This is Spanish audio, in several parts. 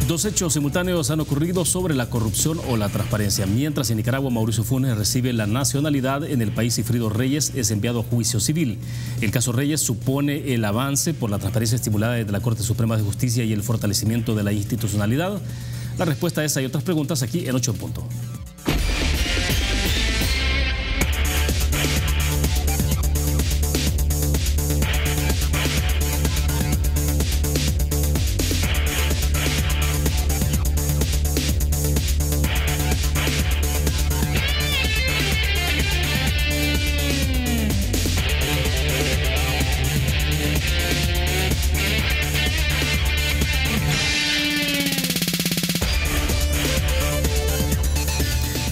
Dos hechos simultáneos han ocurrido sobre la corrupción o la transparencia. Mientras en Nicaragua Mauricio Funes recibe la nacionalidad, en el país Sigfrido Reyes es enviado a juicio civil. El caso Reyes supone el avance por la transparencia estimulada desde la Corte Suprema de Justicia y el fortalecimiento de la institucionalidad. La respuesta a esa y otras preguntas aquí en 8 en punto.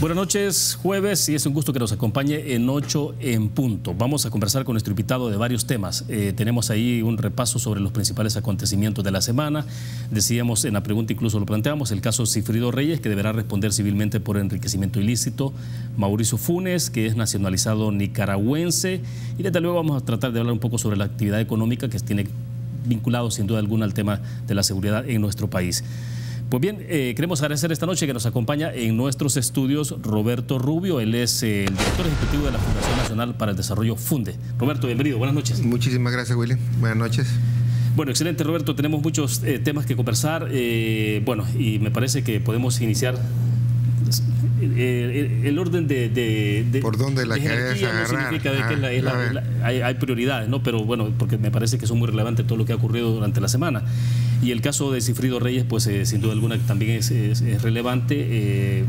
Buenas noches, jueves, y es un gusto que nos acompañe en 8 en punto. Vamos a conversar con nuestro invitado de varios temas. Tenemos ahí un repaso sobre los principales acontecimientos de la semana. Decíamos en la pregunta, incluso lo planteamos, el caso Sigfrido Reyes, que deberá responder civilmente por enriquecimiento ilícito. Mauricio Funes, que es nacionalizado nicaragüense. Y desde luego vamos a tratar de hablar un poco sobre la actividad económica que tiene vinculado sin duda alguna al tema de la seguridad en nuestro país. Pues bien, queremos agradecer esta noche que nos acompaña en nuestros estudios Roberto Rubio. Él es el director ejecutivo de la Fundación Nacional para el Desarrollo FUNDE. Roberto, bienvenido, buenas noches. Muchísimas gracias, Willy. Buenas noches. Bueno, excelente, Roberto. Tenemos muchos temas que conversar. Bueno, y me parece que podemos iniciar el orden de por dónde la querés agarrar. No significa de que hay prioridades, ¿no? Pero bueno, porque me parece que son muy relevantes todo lo que ha ocurrido durante la semana. Y el caso de Sigfrido Reyes, pues sin duda alguna también es relevante,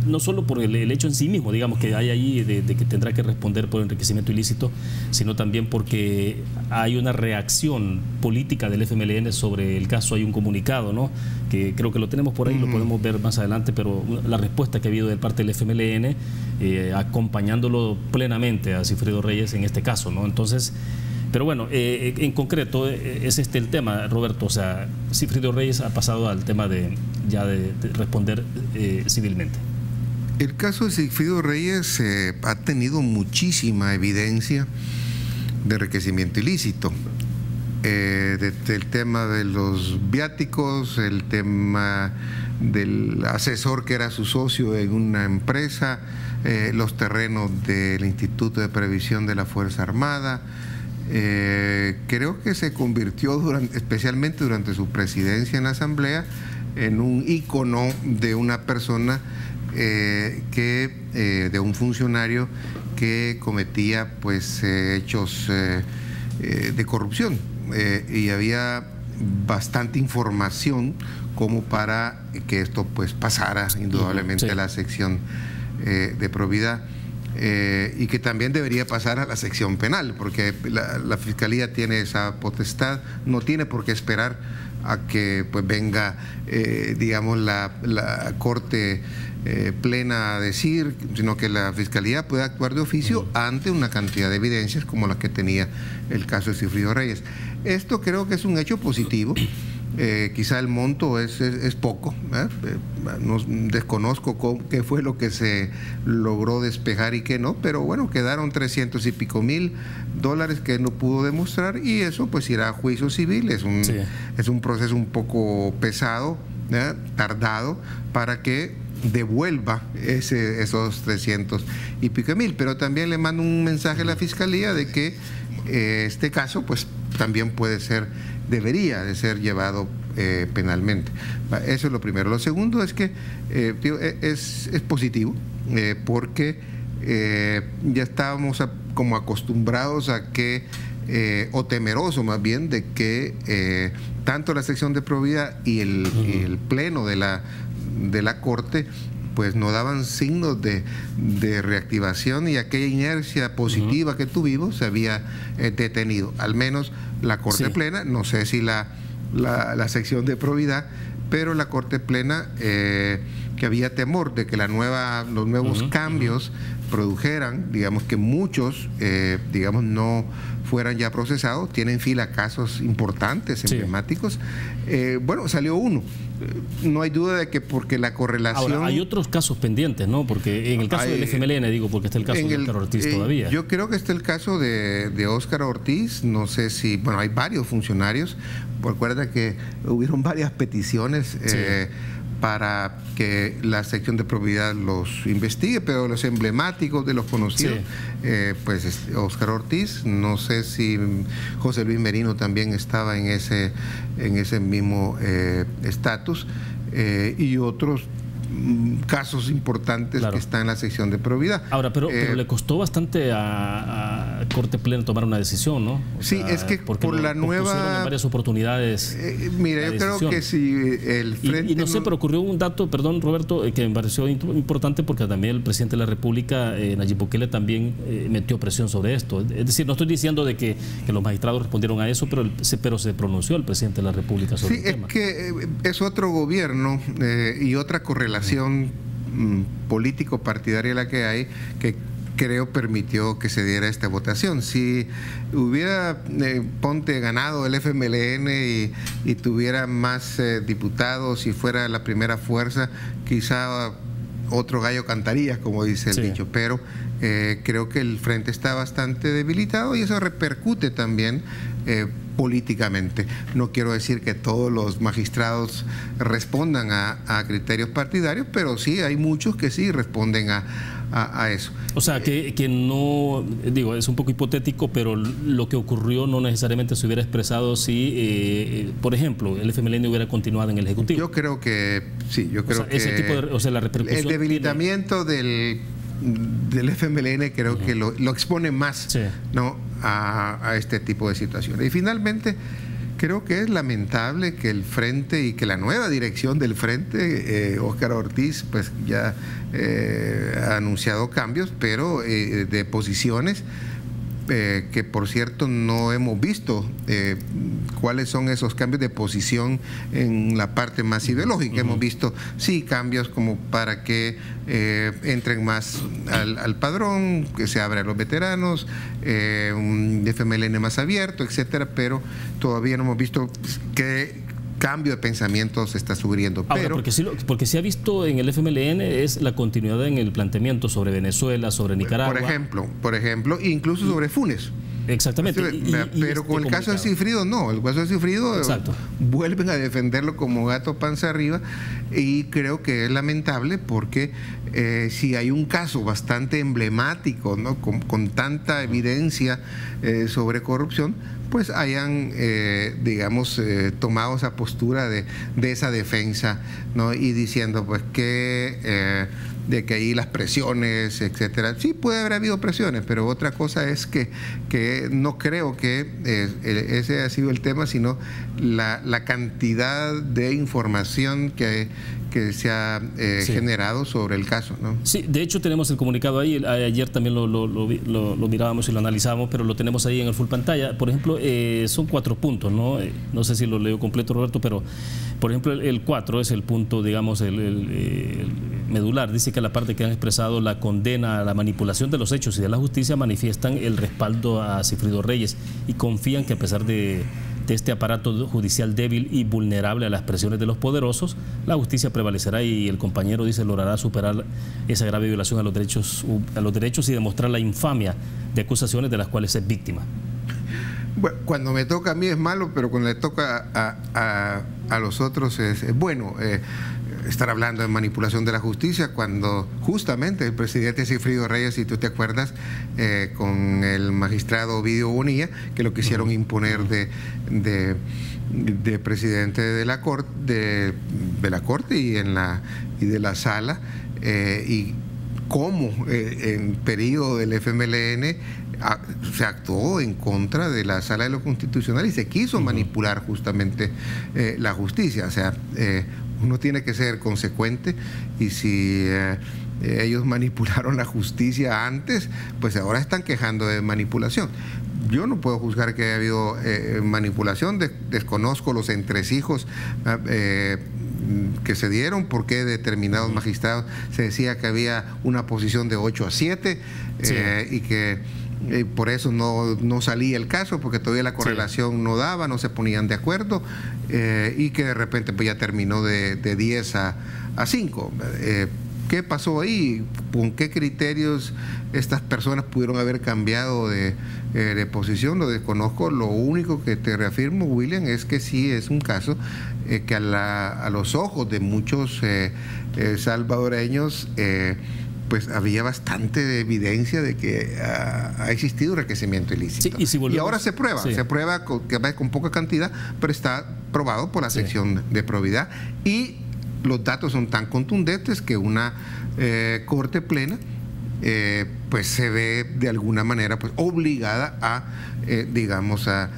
no solo por el hecho en sí mismo, digamos, que hay ahí de que tendrá que responder por enriquecimiento ilícito, sino también porque hay una reacción política del FMLN sobre el caso. Hay un comunicado, ¿no?, que creo que lo tenemos por ahí, lo podemos ver más adelante, pero la respuesta que ha habido de parte del FMLN acompañándolo plenamente a Sigfrido Reyes en este caso, ¿no? Entonces, pero bueno, en concreto es este el tema, Roberto. O sea, Sigfrido Reyes ha pasado al tema de responder civilmente. El caso de Sigfrido Reyes ha tenido muchísima evidencia de enriquecimiento ilícito. Desde el tema de los viáticos, el tema del asesor que era su socio en una empresa, los terrenos del Instituto de Previsión de la Fuerza Armada. Creo que se convirtió especialmente durante su presidencia en la Asamblea en un ícono de una persona de un funcionario que cometía pues hechos de corrupción, y había bastante información como para que esto pues pasara indudablemente a la sección de probidad. Y que también debería pasar a la sección penal, porque la Fiscalía tiene esa potestad, no tiene por qué esperar a que pues venga, digamos, la Corte plena a decir, sino que la Fiscalía puede actuar de oficio ante una cantidad de evidencias como la que tenía el caso de Sigfrido Reyes. Esto creo que es un hecho positivo. Quizá el monto es poco, no desconozco qué fue lo que se logró despejar y qué no, pero bueno, quedaron 300 y pico mil dólares que no pudo demostrar, y eso pues irá a juicio civil. Es un proceso un poco pesado, tardado, para que devuelva esos 300 y pico mil, pero también le mando un mensaje a la Fiscalía de que este caso pues también debería de ser llevado penalmente. Eso es lo primero. Lo segundo es que es positivo, porque ya estábamos como acostumbrados a que, o temerosos más bien, de que tanto la sección de probidad y el pleno de la Corte pues no daban signos de reactivación, y aquella inercia positiva que tuvimos se había detenido. Al menos la Corte Plena, no sé si la sección de probidad, pero la Corte Plena que había temor de que los nuevos cambios produjeran, digamos, que muchos, digamos, no fueran ya procesados. Tienen fila casos importantes, emblemáticos. Bueno, salió uno. No hay duda de que porque la correlación... Ahora, hay otros casos pendientes, ¿no? Porque en el caso del FMLN, digo, porque está el caso de Óscar Ortiz todavía. Yo creo que está el caso de Óscar Ortiz. No sé si... Bueno, hay varios funcionarios. Recuerda que hubieron varias peticiones para que la sección de probidad los investigue, pero los emblemáticos de los conocidos, pues Óscar Ortiz, no sé si José Luis Merino también estaba en ese mismo estatus, y otros casos importantes que están en la sección de probidad. Ahora, pero le costó bastante a Corte Plena tomar una decisión, ¿no? Sí, es que por la nueva... en varias oportunidades. Mira, yo creo que si el frente... Y no sé, pero ocurrió un dato, perdón Roberto, que me pareció importante, porque también el presidente de la República, Nayib Bukele, también metió presión sobre esto. Es decir, no estoy diciendo de que los magistrados respondieron a eso, pero se pronunció el presidente de la República sobre el tema. Sí, es que es otro gobierno y otra correlación político-partidaria la que hay, que creo permitió que se diera esta votación. Si hubiera, ponte, ganado el FMLN y tuviera más diputados y fuera la primera fuerza, quizá otro gallo cantaría, como dice el dicho, pero creo que el frente está bastante debilitado y eso repercute también políticamente. No quiero decir que todos los magistrados respondan a criterios partidarios, pero sí hay muchos que sí responden a eso. O sea, que no, digo, es un poco hipotético, pero lo que ocurrió no necesariamente se hubiera expresado si, por ejemplo, el FMLN hubiera continuado en el Ejecutivo. Yo creo que sí, yo creo que ese tipo de, la repercusión... El debilitamiento del FMLN creo que lo expone más, ¿no?, a este tipo de situaciones. Y finalmente, creo que es lamentable que el frente y que la nueva dirección del frente, Óscar Ortiz, pues ya ha anunciado cambios, pero de posiciones que por cierto no hemos visto cuáles son esos cambios de posición en la parte más ideológica. Hemos visto, sí, cambios como para que entren más al padrón, que se abra a los veteranos, un FMLN más abierto, etcétera, pero todavía no hemos visto qué cambio de pensamiento se está sugiriendo. Ahora, pero porque se ha visto en el FMLN es la continuidad en el planteamiento sobre Venezuela, sobre Nicaragua. Por ejemplo, incluso sobre Funes. Exactamente. Pero con el caso de Sigfrido no, el caso de Sigfrido vuelven a defenderlo como gato panza arriba, y creo que es lamentable porque si hay un caso bastante emblemático, ¿no?, con tanta evidencia sobre corrupción, pues hayan, digamos, tomado esa postura de esa defensa, ¿no?, y diciendo pues que de que ahí las presiones, etcétera. Sí, puede haber habido presiones, pero otra cosa es que no creo que ese ha sido el tema, sino la cantidad de información que se ha generado sobre el caso, ¿no? Sí, de hecho tenemos el comunicado ahí, ayer también lo mirábamos y lo analizábamos, pero lo tenemos ahí en el full pantalla. Por ejemplo, son 4 puntos, ¿no? No sé si lo leo completo, Roberto, pero por ejemplo el 4 es el punto, digamos, el medular. Dice que la parte que han expresado la condena a la manipulación de los hechos y de la justicia manifiestan el respaldo a Sigfrido Reyes y confían que a pesar de este aparato judicial débil y vulnerable a las presiones de los poderosos, la justicia prevalecerá y el compañero, dice, logrará superar esa grave violación a los derechos y demostrar la infamia de acusaciones de las cuales es víctima. Bueno, cuando me toca a mí es malo, pero cuando le toca a los otros es bueno. Estar hablando de manipulación de la justicia cuando justamente el presidente Sigfrido Reyes, si tú te acuerdas, con el magistrado Ovidio Bonilla, que lo quisieron imponer de presidente de la corte, y de la sala, y cómo en periodo del FMLN se actuó en contra de la Sala de lo Constitucional y se quiso manipular justamente la justicia. O sea, uno tiene que ser consecuente, y si ellos manipularon la justicia antes, pues ahora están quejando de manipulación. Yo no puedo juzgar que haya habido manipulación, desconozco los entresijos que se dieron, por qué determinados magistrados se decía que había una posición de 8 a 7 y que por eso no salía el caso, porque todavía la correlación no daba, no se ponían de acuerdo, y que de repente pues ya terminó de 10 a 5. ¿Qué pasó ahí? ¿Con qué criterios estas personas pudieron haber cambiado de posición? Lo desconozco. Lo único que te reafirmo, William, es que sí es un caso que a los ojos de muchos salvadoreños pues había bastante evidencia de que ha existido enriquecimiento ilícito. Sí, y ahora se prueba con poca cantidad, pero está probado por la sección de probidad, y los datos son tan contundentes que una corte plena pues se ve de alguna manera pues obligada a digamos a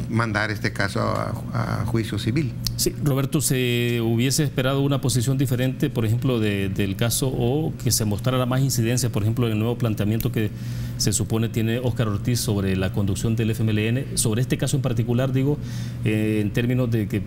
mandar este caso a juicio civil. Sí, Roberto, ¿se hubiese esperado una posición diferente, por ejemplo, del caso, o que se mostrara más incidencia, por ejemplo, en el nuevo planteamiento que se supone tiene Óscar Ortiz sobre la conducción del FMLN, sobre este caso en particular, digo, en términos de que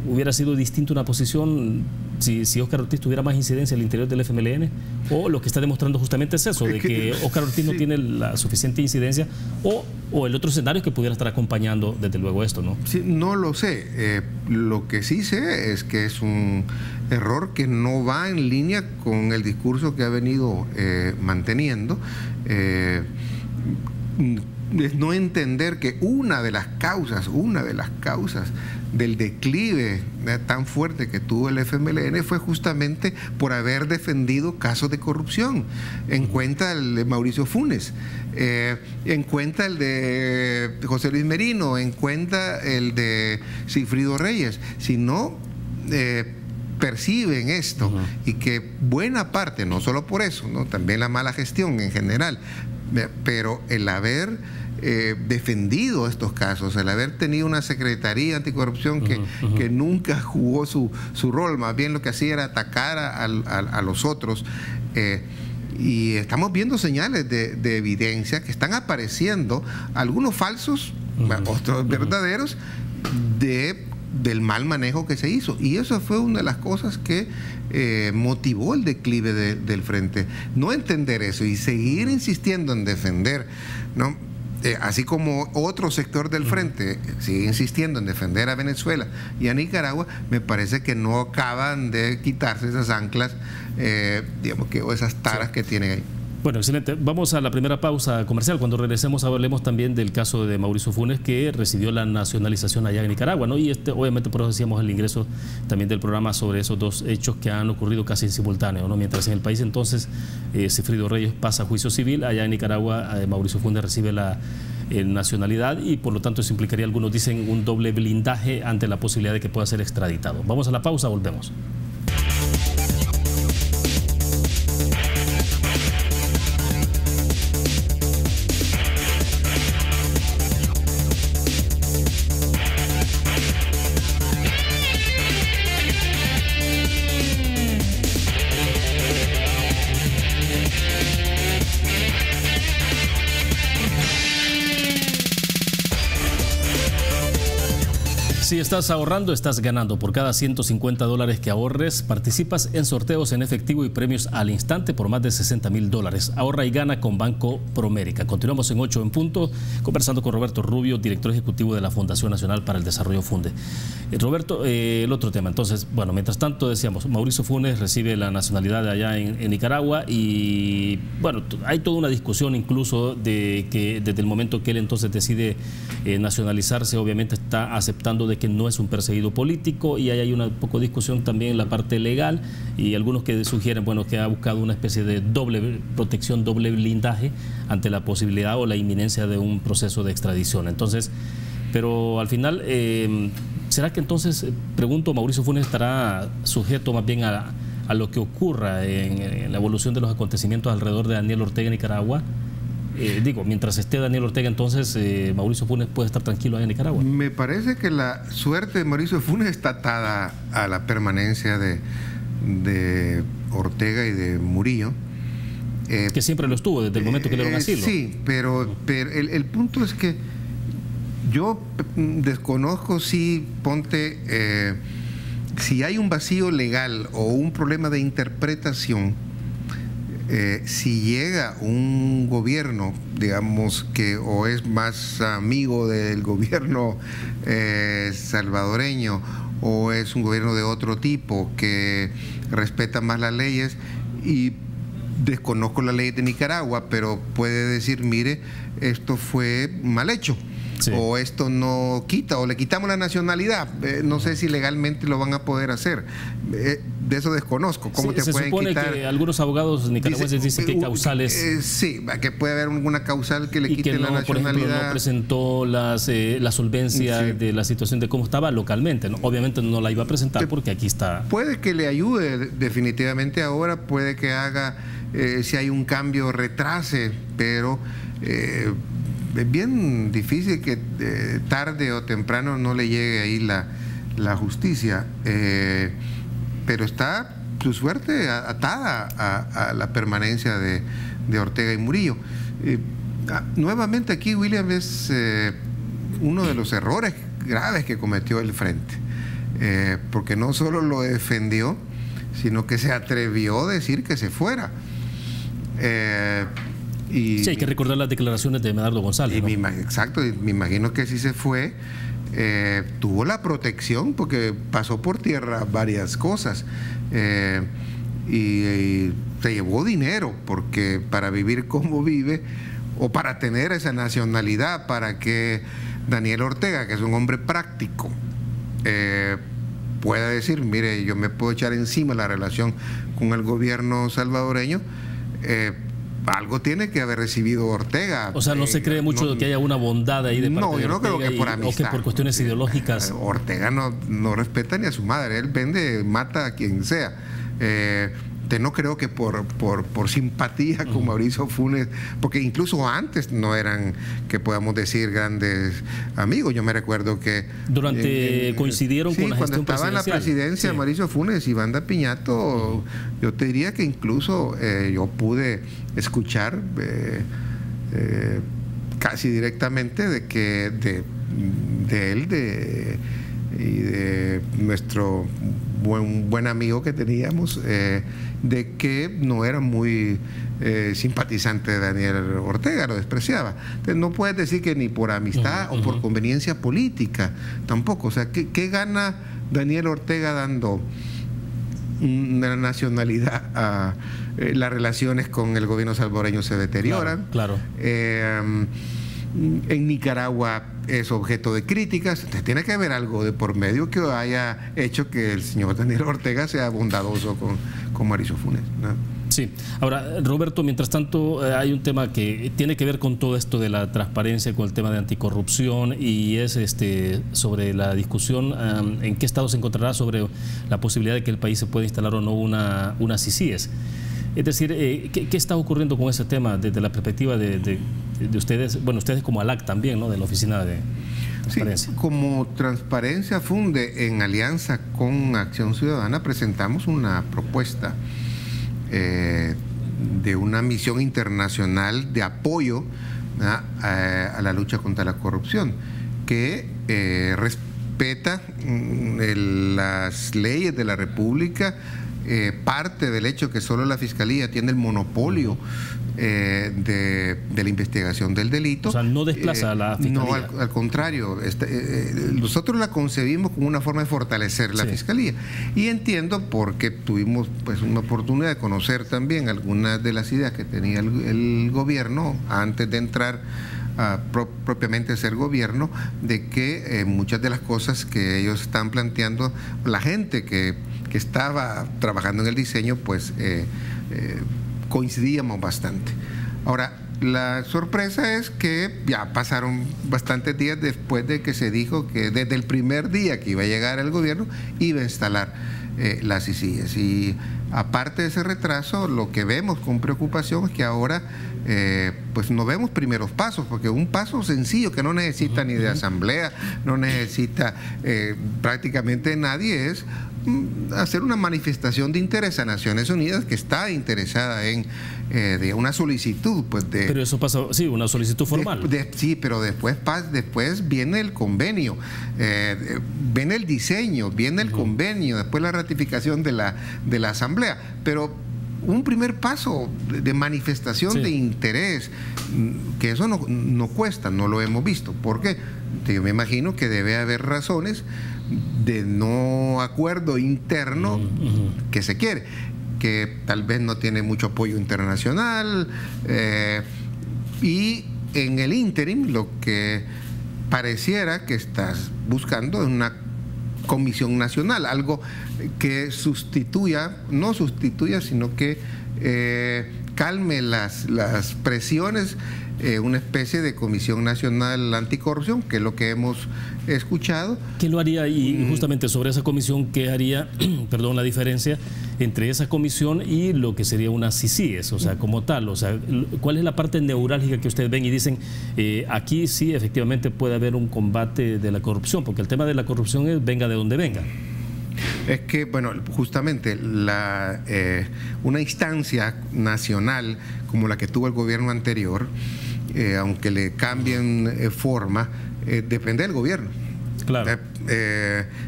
hubiera sido distinta una posición si Óscar Ortiz tuviera más incidencia al interior del FMLN? ¿O lo que está demostrando justamente es eso, de que Óscar Ortiz no tiene la suficiente incidencia, o el otro escenario que pudiera estar acompañando desde luego esto, ¿no? Sí, no lo sé. Lo que sí sé es que es un error que no va en línea con el discurso que ha venido manteniendo. Es no entender que una de las causas del declive tan fuerte que tuvo el FMLN fue justamente por haber defendido casos de corrupción. En cuenta el de Mauricio Funes, en cuenta el de José Luis Merino, en cuenta el de Sigfrido Reyes. Si no perciben esto, y que buena parte, no solo por eso, ¿no?, también la mala gestión en general, pero el haber defendido estos casos, el haber tenido una Secretaría Anticorrupción que nunca jugó su rol, más bien lo que hacía era atacar a los otros, y estamos viendo señales de evidencia que están apareciendo, algunos falsos, otros verdaderos, del mal manejo que se hizo, y eso fue una de las cosas que motivó el declive del frente. No entender eso y seguir insistiendo en defender, ¿no? Así como otro sector del frente sigue insistiendo en defender a Venezuela y a Nicaragua, me parece que no acaban de quitarse esas anclas, digamos que, o esas taras que tienen ahí. Bueno, excelente. Vamos a la primera pausa comercial. Cuando regresemos hablemos también del caso de Mauricio Funes, que recibió la nacionalización allá en Nicaragua, ¿no? Y obviamente por eso hacíamos el ingreso también del programa sobre esos dos hechos que han ocurrido casi en simultáneo, ¿no? Mientras en el país entonces Sigfrido Reyes pasa a juicio civil, allá en Nicaragua Mauricio Funes recibe la nacionalidad, y por lo tanto eso implicaría, algunos dicen, un doble blindaje ante la posibilidad de que pueda ser extraditado. Vamos a la pausa, volvemos. Si estás ahorrando, estás ganando. Por cada $150 que ahorres, participas en sorteos en efectivo y premios al instante por más de $60,000. Ahorra y gana con Banco Promérica. Continuamos en 8 en punto, conversando con Roberto Rubio, director ejecutivo de la Fundación Nacional para el Desarrollo Funde. Roberto, el otro tema. Entonces, bueno, mientras tanto decíamos, Mauricio Funes recibe la nacionalidad de allá en Nicaragua, y bueno, hay toda una discusión incluso de que desde el momento que él entonces decide nacionalizarse, obviamente está aceptando de que no es un perseguido político, y hay una poco discusión también en la parte legal, y algunos que sugieren, bueno, que ha buscado una especie de doble protección, doble blindaje ante la posibilidad o la inminencia de un proceso de extradición. Entonces, pero al final, ¿será que entonces, pregunto, Mauricio Funes estará sujeto más bien a lo que ocurra en la evolución de los acontecimientos alrededor de Daniel Ortega en Nicaragua? Digo, mientras esté Daniel Ortega, entonces Mauricio Funes puede estar tranquilo ahí en Nicaragua. Me parece que la suerte de Mauricio Funes está atada a la permanencia de Ortega y de Murillo. Que siempre lo estuvo desde el momento que le dieron asilo. Sí, pero el punto es que yo desconozco si, ponte, si hay un vacío legal o un problema de interpretación, si llega un gobierno, digamos, que o es más amigo del gobierno salvadoreño, o es un gobierno de otro tipo que respeta más las leyes, y desconozco la ley de Nicaragua, pero puede decir, mire, esto fue mal hecho. Sí. O esto no quita, o le quitamos la nacionalidad. No sé si legalmente lo van a poder hacer. De eso desconozco. ¿Cómo te pueden quitar? Se supone que algunos abogados nicaragüenses dicen que hay causales. Sí, que puede haber alguna causal que le quite que no, la nacionalidad. Por ejemplo, no presentó la solvencia de la situación de cómo estaba localmente, ¿no? Obviamente no la iba a presentar porque aquí está. Puede que le ayude definitivamente ahora, puede que haga, si hay un cambio, retrase, pero es bien difícil que tarde o temprano no le llegue ahí la justicia, pero está su suerte atada a la permanencia de Ortega y Murillo. Nuevamente aquí, William, es uno de los errores graves que cometió el Frente, porque no solo lo defendió, sino que se atrevió a decir que se fuera. Sí, hay que recordar las declaraciones de Medardo González, ¿no? Exacto, y me imagino que si se fue, tuvo la protección porque pasó por tierra varias cosas, y se llevó dinero, porque para vivir como vive, o para tener esa nacionalidad, para que Daniel Ortega, que es un hombre práctico, pueda decir, mire, yo me puedo echar encima la relación con el gobierno salvadoreño, algo tiene que haber recibido Ortega. O sea, no se cree mucho de que haya una bondad ahí de parte de Ortega. No, yo no creo que por amistad. O que por cuestiones ideológicas. Ortega no respeta ni a su madre, él mata a quien sea. No creo que por simpatía con Mauricio Funes, porque incluso antes no eran, que podamos decir, grandes amigos. Yo me recuerdo que coincidieron con la gestión cuando estaba en la presidencia Mauricio Funes y Wanda Piñato, yo te diría que incluso yo pude escuchar casi directamente de él y de nuestro buen amigo que teníamos, de que no era muy simpatizante de Daniel Ortega, lo despreciaba. Entonces no puedes decir que ni por amistad o por conveniencia política tampoco. O sea, ¿qué gana Daniel Ortega dando una nacionalidad a las relaciones con el gobierno salvadoreño se deterioran? Claro. En Nicaragua es objeto de críticas. Entonces tiene que haber algo de por medio que haya hecho que el señor Daniel Ortega sea bondadoso con Mauricio Funes, ¿no? Sí. Ahora, Roberto, mientras tanto, hay un tema que tiene que ver con todo esto de la transparencia, con el tema de anticorrupción, y es sobre la discusión en qué estado se encontrará sobre la posibilidad de que el país se pueda instalar o no una CICIES. Es decir, ¿qué está ocurriendo con ese tema desde la perspectiva de ustedes? Bueno, ustedes como ALAC también, ¿no? De la Oficina de Transparencia. Sí, como Transparencia Funde, en alianza con Acción Ciudadana, presentamos una propuesta de una misión internacional de apoyo a la lucha contra la corrupción, que respeta las leyes de la República, parte del hecho que solo la Fiscalía tiene el monopolio de la investigación del delito. O sea, no desplaza a la Fiscalía. No, al contrario. Nosotros la concebimos como una forma de fortalecer la Fiscalía. Y entiendo, porque tuvimos pues una oportunidad de conocer también algunas de las ideas que tenía el gobierno antes de entrar a propiamente ser gobierno, de que muchas de las cosas que ellos están planteando, la gente que estaba trabajando en el diseño, pues coincidíamos bastante. Ahora, la sorpresa es que ya pasaron bastantes días después de que se dijo que desde el primer día que iba a llegar el gobierno iba a instalar las CICIES. Y aparte de ese retraso, lo que vemos con preocupación es que ahora pues no vemos primeros pasos, porque un paso sencillo que no necesita ni de asamblea, no necesita prácticamente nadie, es hacer una manifestación de interés a Naciones Unidas, que está interesada en de una solicitud, pues de... Pero eso pasa, sí, una solicitud formal. Sí, pero después viene el convenio, viene el diseño, viene el convenio, después la ratificación de la asamblea, pero un primer paso de manifestación de interés, que eso no cuesta, no lo hemos visto. ¿Por qué? Yo me imagino que debe haber razones de no acuerdo interno que se quiere, que tal vez no tiene mucho apoyo internacional, y en el ínterim lo que pareciera que estás buscando es una comisión nacional, algo que no sustituya, sino que calme las presiones, una especie de Comisión Nacional Anticorrupción, que es lo que hemos escuchado. ¿Qué lo haría? Y justamente sobre esa comisión, ¿qué haría, perdón, la diferencia entre esa comisión y lo que sería una CICIES, o sea, como tal? O sea, ¿cuál es la parte neurálgica que ustedes ven y dicen, aquí sí efectivamente puede haber un combate de la corrupción? Porque el tema de la corrupción es venga de donde venga. Es que, bueno, justamente una instancia nacional como la que tuvo el gobierno anterior, aunque le cambien forma, depende del gobierno. Claro.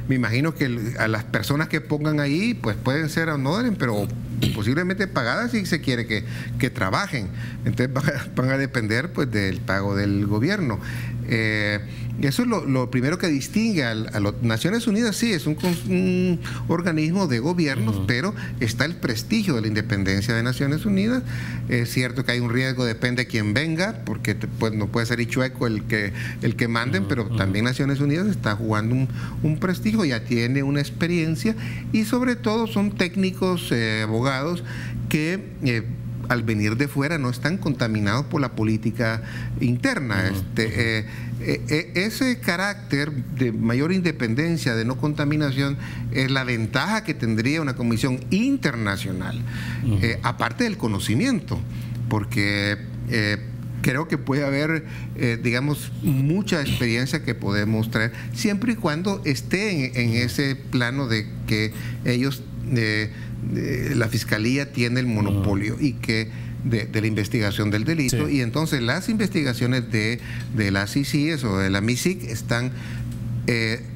Me imagino que a las personas que pongan ahí, pues pueden ser honorables, pero posiblemente pagadas si se quiere que trabajen. Entonces van a depender, pues, del pago del gobierno. Eso es lo primero que distingue a las Naciones Unidas. Sí, es un organismo de gobiernos, pero está el prestigio de la independencia de Naciones Unidas. Es cierto que hay un riesgo, depende de quién venga, porque pues, no puede ser chueco el que manden, pero también Naciones Unidas está jugando un prestigio, ya tiene una experiencia, y sobre todo son técnicos, abogados que al venir de fuera no están contaminados por la política interna. Ese carácter de mayor independencia, de no contaminación, es la ventaja que tendría una comisión internacional, aparte del conocimiento, porque creo que puede haber, digamos, mucha experiencia que podemos traer, siempre y cuando esté en ese plano de que ellos... la Fiscalía tiene el monopolio y que de la investigación del delito, y entonces las investigaciones de la CICIES o de la MISIC están,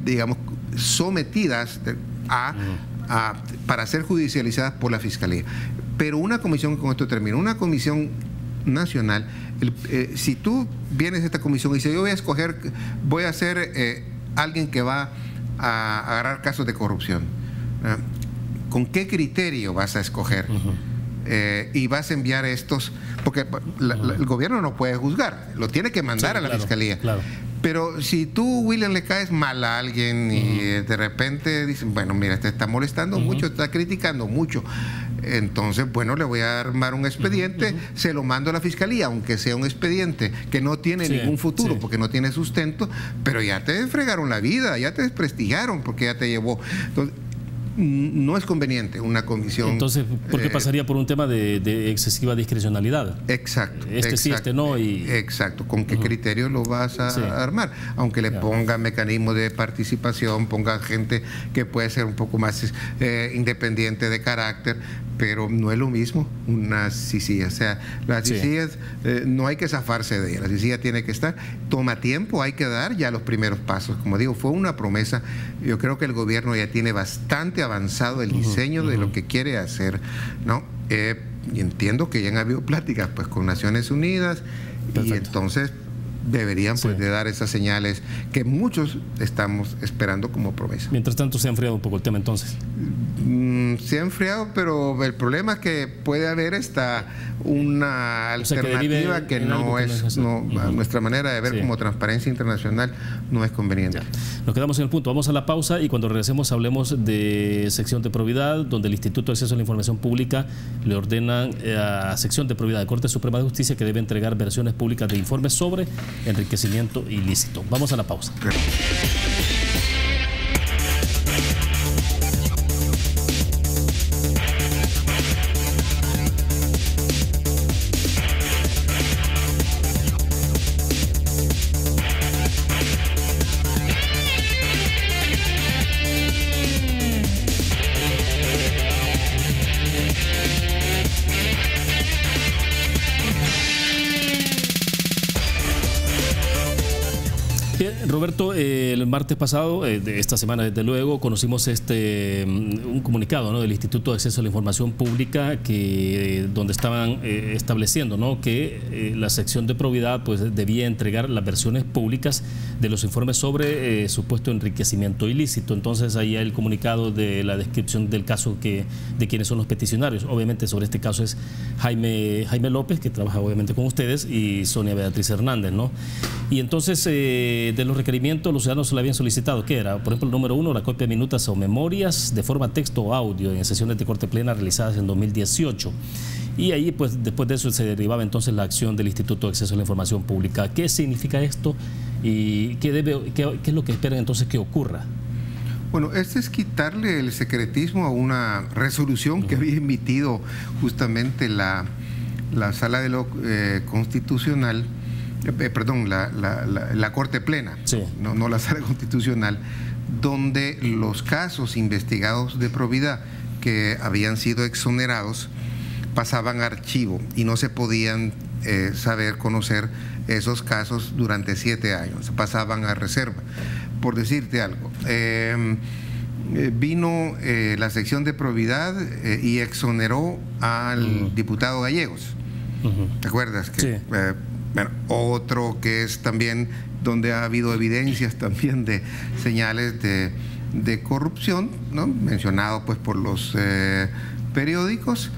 digamos, sometidas para ser judicializadas por la Fiscalía. Pero una comisión, con esto termino, una comisión nacional, si tú vienes a esta comisión y dices, yo voy a ser alguien que va a agarrar casos de corrupción, ¿con qué criterio vas a escoger? Y vas a enviar estos, porque el gobierno no puede juzgar, lo tiene que mandar a la Fiscalía. Claro. Pero si tú, William, le caes mal a alguien y de repente dicen, bueno, mira, te está molestando mucho, te está criticando mucho, entonces, bueno, le voy a armar un expediente, se lo mando a la Fiscalía, aunque sea un expediente que no tiene ningún futuro, porque no tiene sustento, pero ya te fregaron la vida, ya te desprestigiaron, porque ya te llevó. Entonces, no es conveniente una comisión. Entonces, ¿por qué pasaría por un tema de excesiva discrecionalidad? Exacto. Sí, no. Exacto. ¿Con qué criterio lo vas a armar? Aunque le ponga mecanismos de participación, ponga gente que puede ser un poco más independiente de carácter, pero no es lo mismo una CICIA. O sea, las CICIAs no hay que zafarse de ella. La CICIA tiene que estar, toma tiempo, hay que dar ya los primeros pasos. Como digo, fue una promesa. Yo creo que el gobierno ya tiene bastante avanzado el diseño de lo que quiere hacer, ¿no? Y entiendo que ya han habido pláticas, pues, con Naciones Unidas. Perfecto. Y entonces deberían, pues, de dar esas señales que muchos estamos esperando como promesa. Mientras tanto, se ha enfriado un poco el tema, entonces. Se ha enfriado, pero el problema es que puede haber una alternativa que no es, a nuestra manera de ver como Transparencia Internacional, no es conveniente. Ya. Nos quedamos en el punto, vamos a la pausa y cuando regresemos hablemos de sección de probidad, donde el Instituto de Acceso a la Información Pública le ordenan a sección de probidad de Corte Suprema de Justicia que debe entregar versiones públicas de informes sobre enriquecimiento ilícito. Vamos a la pausa. Roberto, el martes pasado, de esta semana desde luego, conocimos un comunicado, ¿no?, del Instituto de Acceso a la Información Pública donde estaban estableciendo, ¿no?, que la sección de probidad pues debía entregar las versiones públicas de los informes sobre supuesto enriquecimiento ilícito. Entonces ahí hay el comunicado de la descripción del caso de quienes son los peticionarios. Obviamente sobre este caso es Jaime López, que trabaja obviamente con ustedes, y Sonia Beatriz Hernández, ¿no? Y entonces de los requerimientos los ciudadanos se le habían solicitado, ¿qué era? Por ejemplo, el número 1, la copia de minutas o memorias de forma texto o audio en sesiones de corte plena realizadas en 2018. Y ahí, pues, después de eso se derivaba entonces la acción del Instituto de Acceso a la Información Pública. ¿Qué significa esto y qué es lo que esperan entonces que ocurra? Bueno, este es quitarle el secretismo a una resolución que había emitido justamente la Sala de lo Constitucional, perdón, la Corte Plena, sí, no la Sala Constitucional, donde los casos investigados de probidad que habían sido exonerados pasaban a archivo y no se podían conocer esos casos durante 7 años, pasaban a reserva. Por decirte algo, vino la sección de probidad y exoneró al diputado Gallegos. ¿Te acuerdas? Que, sí. Bueno, otro que es también donde ha habido evidencias también de señales de corrupción, ¿no?, mencionado pues por los periódicos,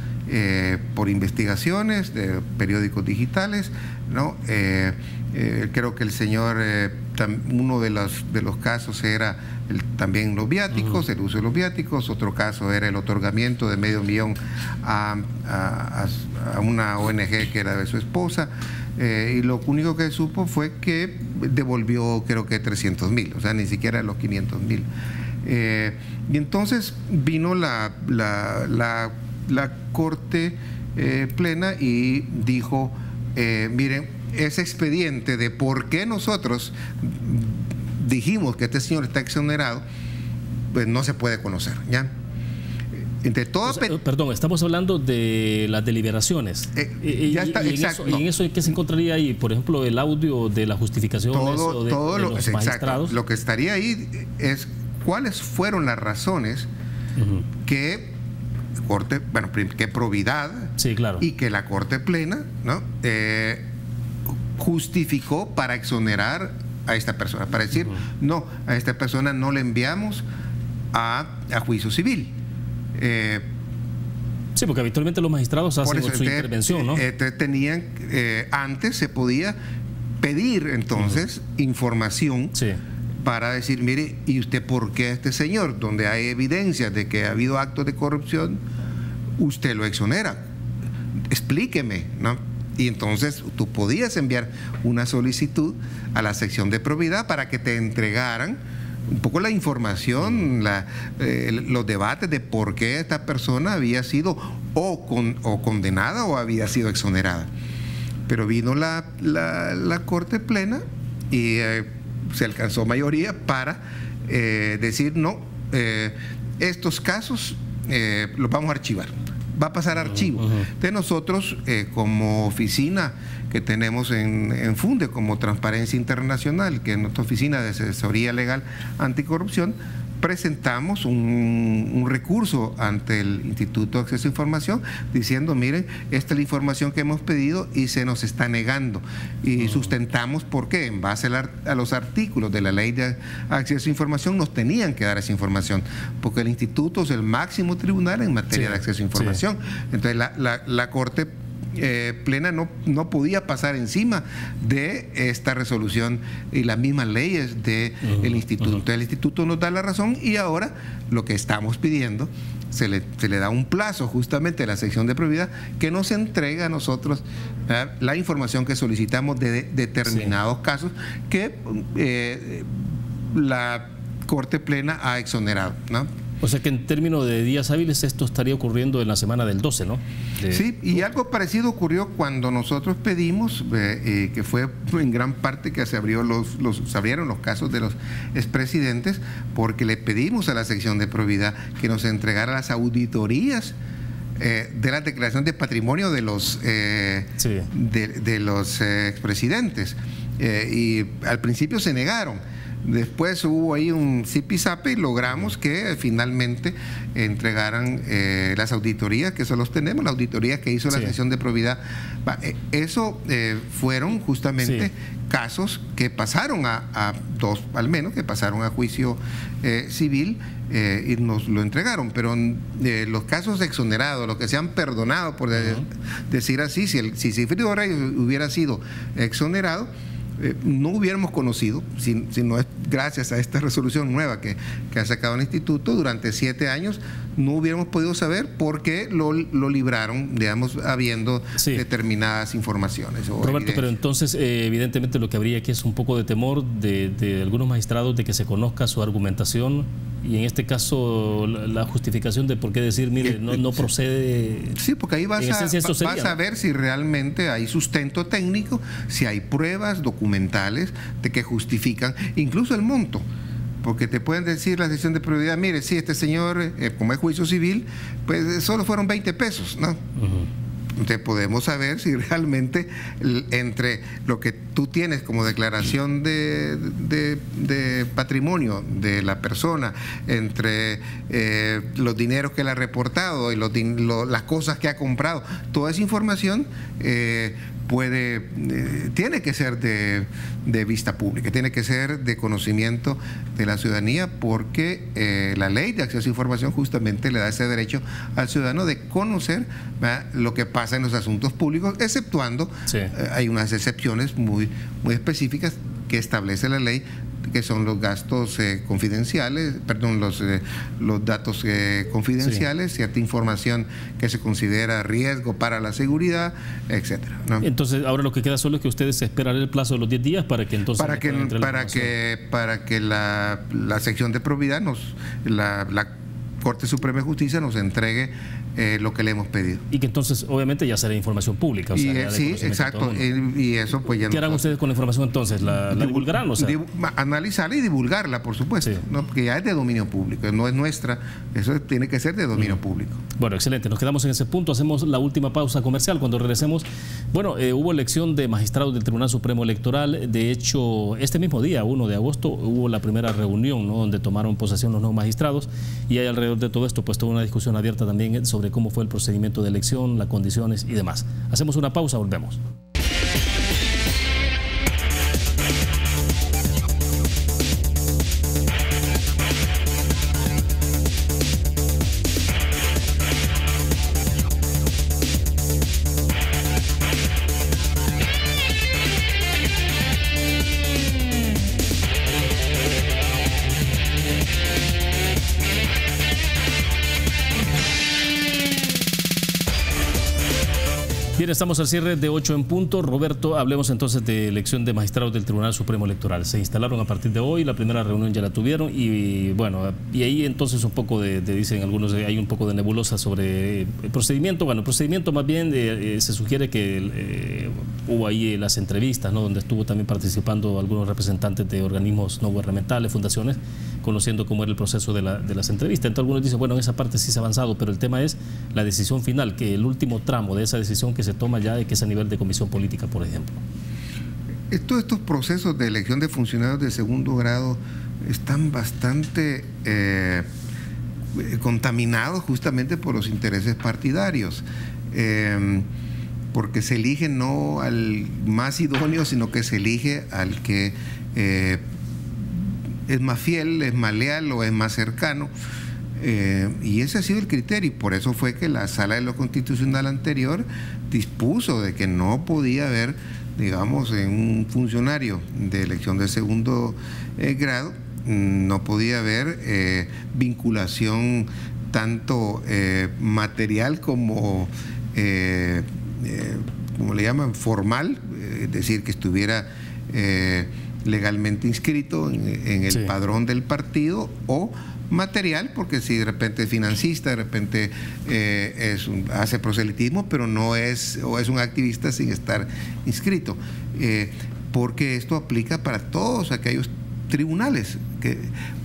por investigaciones de periódicos digitales, ¿no? Creo que el señor, uno de los casos era también los viáticos, el uso de los viáticos. Otro caso era el otorgamiento de $500,000 a una ONG que era de su esposa, y lo único que supo fue que devolvió, creo que 300,000, o sea, ni siquiera los 500,000. Y entonces vino la Corte Plena y dijo, miren, ese expediente de por qué nosotros dijimos que este señor está exonerado, pues no se puede conocer, ¿ya? Entre todo, perdón, estamos hablando de las deliberaciones. Ya está, exacto. ¿Y en eso qué se encontraría ahí? Por ejemplo, el audio de las justificaciones de los magistrados. Lo que estaría ahí es cuáles fueron las razones que Corte, bueno, que probidad, sí, claro, y que la Corte Plena, ¿no?, justificó para exonerar a esta persona, para decir, no, a esta persona no le enviamos a juicio civil. Sí, porque habitualmente los magistrados hacen su intervención, ¿no? Tenían, antes se podía pedir entonces información, sí, para decir, mire, ¿y usted por qué a este señor, donde hay evidencias de que ha habido actos de corrupción, usted lo exonera? Explíqueme, ¿no? Y entonces tú podías enviar una solicitud a la sección de probidad para que te entregaran un poco la información, los debates de por qué esta persona había sido o condenada o había sido exonerada. Pero vino la Corte Plena y se alcanzó mayoría para decir, no, estos casos los vamos a archivar, va a pasar a archivo. Entonces nosotros, como oficina que tenemos en FUNDE, como Transparencia Internacional, que es nuestra oficina de asesoría legal anticorrupción, presentamos un recurso ante el Instituto de Acceso a Información diciendo, miren, esta es la información que hemos pedido y se nos está negando. Y sustentamos por qué, en base a los artículos de la Ley de Acceso a Información, nos tenían que dar esa información, porque el Instituto es el máximo tribunal en materia de acceso a información. Entonces la Corte Plena no podía pasar encima de esta resolución y las mismas leyes del Instituto. Entonces el Instituto nos da la razón y ahora lo que estamos pidiendo, se le da un plazo justamente a la sección de probidad que nos entrega a nosotros la información que solicitamos de determinados casos que la Corte Plena ha exonerado, ¿no? O sea que en términos de días hábiles esto estaría ocurriendo en la semana del 12, ¿no? Sí, y algo parecido ocurrió cuando nosotros pedimos, que fue en gran parte que se abrieron los casos de los expresidentes, porque le pedimos a la sección de probidad que nos entregara las auditorías de la declaración de patrimonio de los expresidentes. Y al principio se negaron. después hubo ahí un zipizape y logramos que finalmente entregaran las auditorías, que eso los tenemos, la auditoría que hizo la sección de probidad. Eso fueron justamente casos que pasaron dos, al menos, que pasaron a juicio civil y nos lo entregaron, pero los casos exonerados, los que se han perdonado, por decir así, si Sigfrido Reyes hubiera sido exonerado, no hubiéramos conocido, si no es gracias a esta resolución nueva que ha sacado el instituto, durante 7 años no hubiéramos podido saber por qué lo libraron, digamos, habiendo determinadas informaciones. Roberto, pero entonces evidentemente lo que habría aquí es un poco de temor de algunos magistrados de que se conozca su argumentación, y en este caso la justificación de por qué decir, mire, no procede. Sí, porque ahí vas a ver si realmente hay sustento técnico, si hay pruebas documentales de que justifican incluso el monto. Porque te pueden decir la sección de probidad, mire, sí, este señor, como es juicio civil, pues solo fueron 20 pesos, ¿no? Entonces podemos saber si realmente entre lo que tú tienes como declaración de patrimonio de la persona, entre los dineros que él ha reportado y las cosas que ha comprado, toda esa información tiene que ser de vista pública, tiene que ser de conocimiento de la ciudadanía, porque la ley de acceso a información justamente le da ese derecho al ciudadano de conocer lo que pasa en los asuntos públicos, exceptuando hay unas excepciones muy específicas que establece la ley, que son los gastos confidenciales, perdón, los datos confidenciales, cierta información que se considera riesgo para la seguridad, etcétera, ¿no? Entonces, ahora lo que queda solo es que ustedes esperarán el plazo de los 10 días para que entonces para que la sección de probidad la Corte Suprema de Justicia nos entregue lo que le hemos pedido. Y que entonces obviamente ya será información pública. O sea, sí, exacto. Y eso pues ya. ¿Qué harán ustedes con la información entonces? ¿La divulgarán? O sea, analizarla y divulgarla, por supuesto, ¿no? Porque ya es de dominio público, no es nuestra, eso tiene que ser de dominio público. Bueno, excelente, nos quedamos en ese punto, hacemos la última pausa comercial. Cuando regresemos, bueno, hubo elección de magistrados del Tribunal Supremo Electoral. De hecho, este mismo día, 1 de agosto, hubo la primera reunión, ¿no?, donde tomaron posesión los nuevos magistrados, y hay alrededor de todo esto pues toda una discusión abierta también sobre cómo fue el procedimiento de elección, las condiciones y demás. Hacemos una pausa, volvemos. Bien, estamos al cierre de 8 en punto. Roberto, hablemos entonces de elección de magistrados del Tribunal Supremo Electoral. Se instalaron a partir de hoy, la primera reunión ya la tuvieron y bueno, y ahí entonces un poco dicen algunos, hay un poco de nebulosa sobre el procedimiento. Bueno, el procedimiento más bien se sugiere que hubo ahí las entrevistas, ¿no?, donde estuvo también participando algunos representantes de organismos no gubernamentales, fundaciones, conociendo cómo era el proceso de las entrevistas. Entonces algunos dicen, bueno, en esa parte sí se ha avanzado, pero el tema es la decisión final, que el último tramo de esa decisión que se toma ya, que es a nivel de comisión política, por ejemplo. Todos estos procesos de elección de funcionarios de segundo grado están bastante contaminados justamente por los intereses partidarios, porque se elige no al más idóneo, sino que se elige al que es más fiel, es más leal o es más cercano. Y ese ha sido el criterio, y por eso fue que la Sala de lo Constitucional anterior dispuso de que no podía haber, digamos, en un funcionario de elección de segundo grado, no podía haber vinculación tanto material como le llaman, formal, es decir, que estuviera legalmente inscrito en el padrón del partido, o material, porque si de repente es financista, de repente hace proselitismo, pero no es, o es un activista sin estar inscrito, porque esto aplica para todos aquellos tribunales,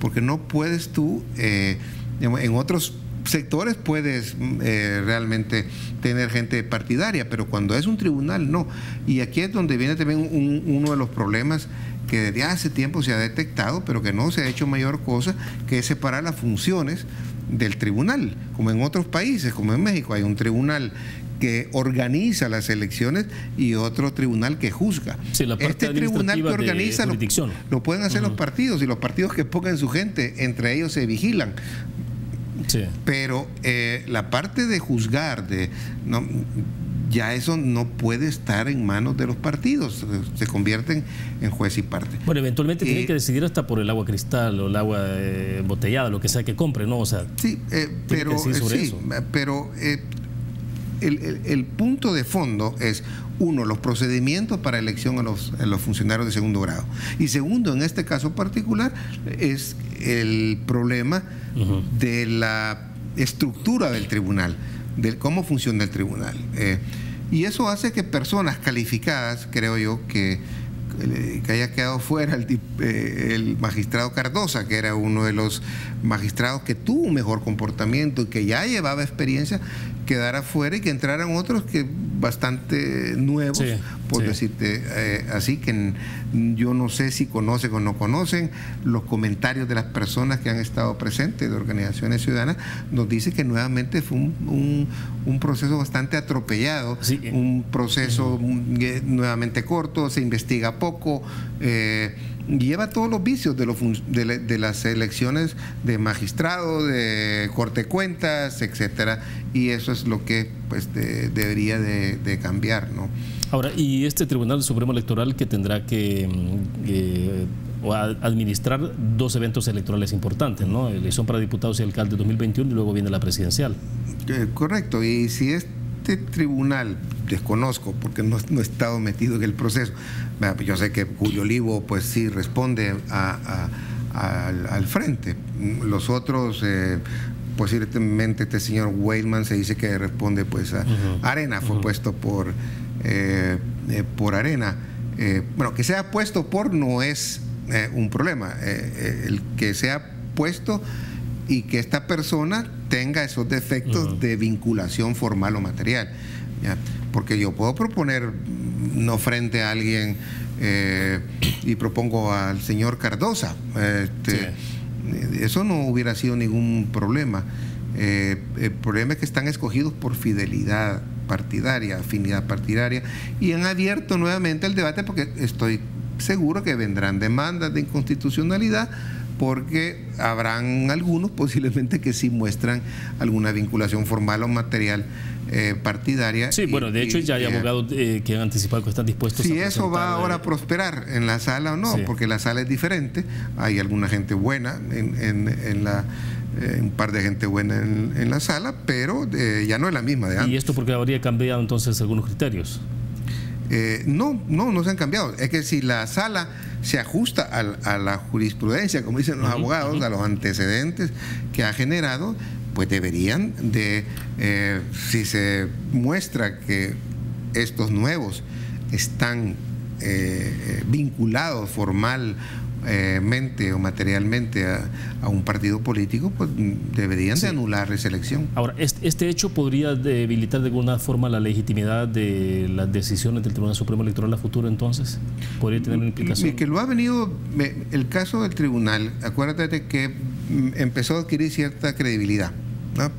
porque no puedes tú, en otros sectores puedes realmente tener gente partidaria, pero cuando es un tribunal no. Y aquí es donde viene también uno de los problemas que desde hace tiempo se ha detectado, pero que no se ha hecho mayor cosa, que es separar las funciones del tribunal. Como en otros países, como en México, hay un tribunal que organiza las elecciones y otro tribunal que juzga. Sí, la parte este tribunal que organiza lo pueden hacer los partidos, y los partidos que pongan su gente, entre ellos se vigilan. Sí. Pero la parte de juzgar, ya eso no puede estar en manos de los partidos, se convierten en juez y parte. Bueno, eventualmente tienen que decidir hasta por el agua cristal o el agua embotellada, lo que sea que compre, ¿no? O sea, sí, pero el punto de fondo es, uno, los procedimientos para elección a los funcionarios de segundo grado. Y segundo, en este caso particular, es el problema de la estructura del tribunal, de cómo funciona el tribunal. Y eso hace que personas calificadas, creo yo, que haya quedado fuera el magistrado Cardosa, que era uno de los magistrados que tuvo un mejor comportamiento y que ya llevaba experiencia, quedara fuera y que entraran otros que bastante nuevos, por decirte así, que yo no sé si conocen o no conocen. Los comentarios de las personas que han estado presentes, de organizaciones ciudadanas, nos dice que nuevamente fue un proceso bastante atropellado, un proceso nuevamente corto, se investiga poco, lleva todos los vicios de las elecciones de magistrados, de corte de cuentas, etcétera, y eso es lo que pues debería de cambiar, ¿no? Ahora, y este Tribunal Supremo Electoral que tendrá que administrar dos eventos electorales importantes, ¿no? Elección para diputados y alcaldes 2021 y luego viene la presidencial. Correcto, y si este tribunal, desconozco porque no he estado metido en el proceso, yo sé que Julio Olivo pues sí responde al frente, los otros posiblemente este señor Weilman se dice que responde pues a Arena, fue puesto por Arena. Bueno, que sea puesto por no es un problema, el que sea puesto y que esta persona tenga esos defectos de vinculación formal o material, ¿ya? Porque yo puedo proponer no frente a alguien y propongo al señor Cardosa, eso no hubiera sido ningún problema. El problema es que están escogidos por fidelidad partidaria, afinidad partidaria, y han abierto nuevamente el debate porque estoy seguro que vendrán demandas de inconstitucionalidad, porque habrán algunos posiblemente que sí muestran alguna vinculación formal o material partidaria. Sí, bueno, de hecho ya hay abogados que han anticipado que están dispuestos si eso va ahora a prosperar en la sala o no, porque la sala es diferente, hay alguna gente buena un par de gente buena en la sala, pero ya no es la misma de antes. ¿Y esto porque habría cambiado entonces algunos criterios? No se han cambiado. Es que si la sala se ajusta a la jurisprudencia, como dicen los abogados, a los antecedentes que ha generado, pues deberían de, si se muestra que estos nuevos están vinculados formalmente o materialmente a un partido político, pues deberían de anular esa elección. Ahora, ¿este hecho podría debilitar de alguna forma la legitimidad de las decisiones del Tribunal Supremo Electoral a futuro entonces? ¿Podría tener una implicación? Que lo ha venido, el caso del tribunal, acuérdate que empezó a adquirir cierta credibilidad, ¿no?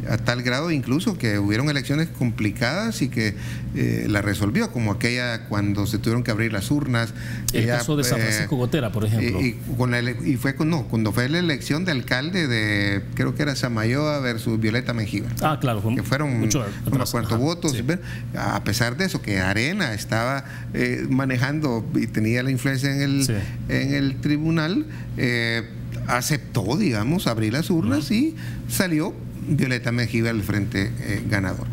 A tal grado incluso que hubieron elecciones complicadas y que la resolvió, como aquella cuando se tuvieron que abrir las urnas. El caso de San Francisco Gotera, por ejemplo. Cuando fue la elección de alcalde de, creo que era Samayoa versus Violeta Mengíbar. Ah, claro. Que fueron unos cuantos votos. Sí. A pesar de eso, que Arena estaba manejando y tenía la influencia en el tribunal, aceptó, digamos, abrir las urnas y salió Violeta Mengíbar al frente ganador.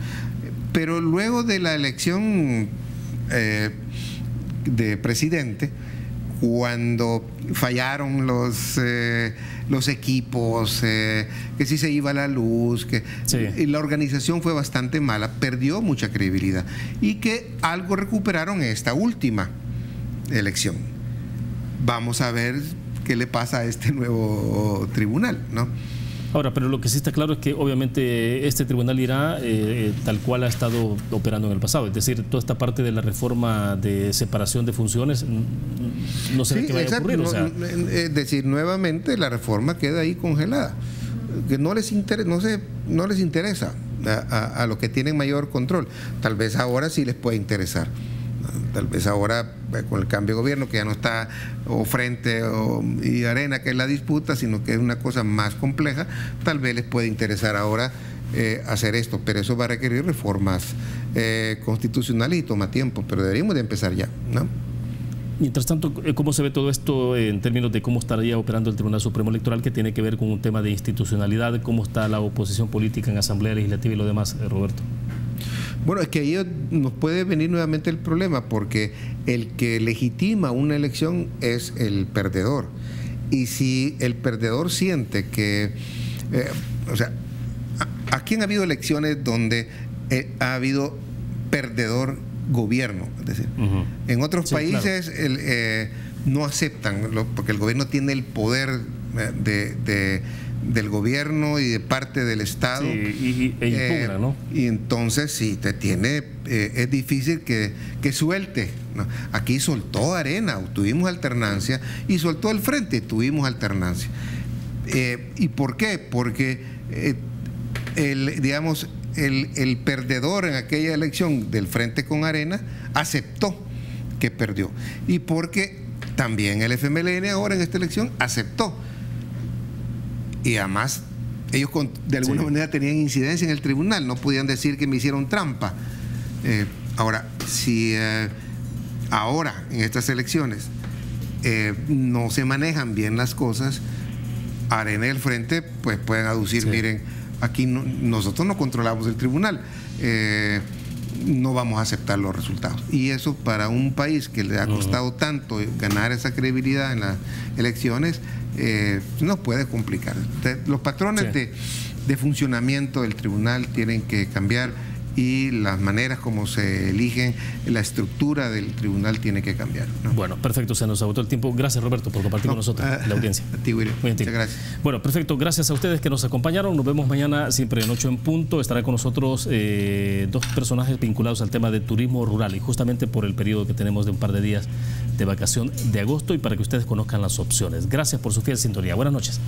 Pero luego de la elección de presidente, cuando fallaron los equipos, que sí se iba la luz, y la organización fue bastante mala, perdió mucha credibilidad, y que algo recuperaron en esta última elección. Vamos a ver qué le pasa a este nuevo tribunal, ¿no? Ahora, pero lo que sí está claro es que obviamente este tribunal irá tal cual ha estado operando en el pasado, es decir, toda esta parte de la reforma de separación de funciones no se ve que vaya a ocurrir. O sea, es decir, nuevamente la reforma queda ahí congelada, que no les interesa a los que tienen mayor control. Tal vez ahora sí les puede interesar. Tal vez ahora, con el cambio de gobierno, que ya no está o Frente y Arena, que es la disputa, sino que es una cosa más compleja, tal vez les puede interesar ahora hacer esto, pero eso va a requerir reformas constitucionales y toma tiempo, pero deberíamos de empezar ya, ¿no? Mientras tanto, ¿cómo se ve todo esto en términos de cómo estaría operando el Tribunal Supremo Electoral, que tiene que ver con un tema de institucionalidad? ¿Cómo está la oposición política en Asamblea Legislativa y lo demás, Roberto? Bueno, es que ahí nos puede venir nuevamente el problema, porque el que legitima una elección es el perdedor. Y si el perdedor siente que, o sea, aquí han habido elecciones donde ha habido perdedor gobierno, es decir, en otros países claro, no aceptan, porque el gobierno tiene el poder del gobierno y de parte del Estado, sí, e impugna, ¿no? Y entonces sí, es difícil que suelte, ¿no? Aquí soltó Arena, tuvimos alternancia, y soltó el Frente, tuvimos alternancia. ¿Y por qué? Porque el perdedor en aquella elección del Frente con Arena aceptó que perdió, y porque también el FMLN ahora en esta elección aceptó. Y además ellos de alguna manera tenían incidencia en el tribunal, no podían decir que me hicieron trampa. Ahora, si ahora en estas elecciones no se manejan bien las cosas, Arena y el Frente pues pueden aducir, miren, aquí nosotros no controlamos el tribunal, no vamos a aceptar los resultados. Y eso para un país que le ha costado tanto ganar esa credibilidad en las elecciones, nos puede complicar. Los patrones de funcionamiento del tribunal tienen que cambiar, y las maneras como se eligen, la estructura del tribunal tiene que cambiar, ¿no? Bueno, perfecto, se nos agotó el tiempo. Gracias, Roberto, por compartir con nosotros la audiencia. A ti, William. Muchas gracias. Bueno, perfecto, gracias a ustedes que nos acompañaron. Nos vemos mañana, siempre en 8 en punto. Estará con nosotros dos personajes vinculados al tema de turismo rural, y justamente por el periodo que tenemos de un par de días de vacación de agosto, y para que ustedes conozcan las opciones. Gracias por su fiel sintonía. Buenas noches.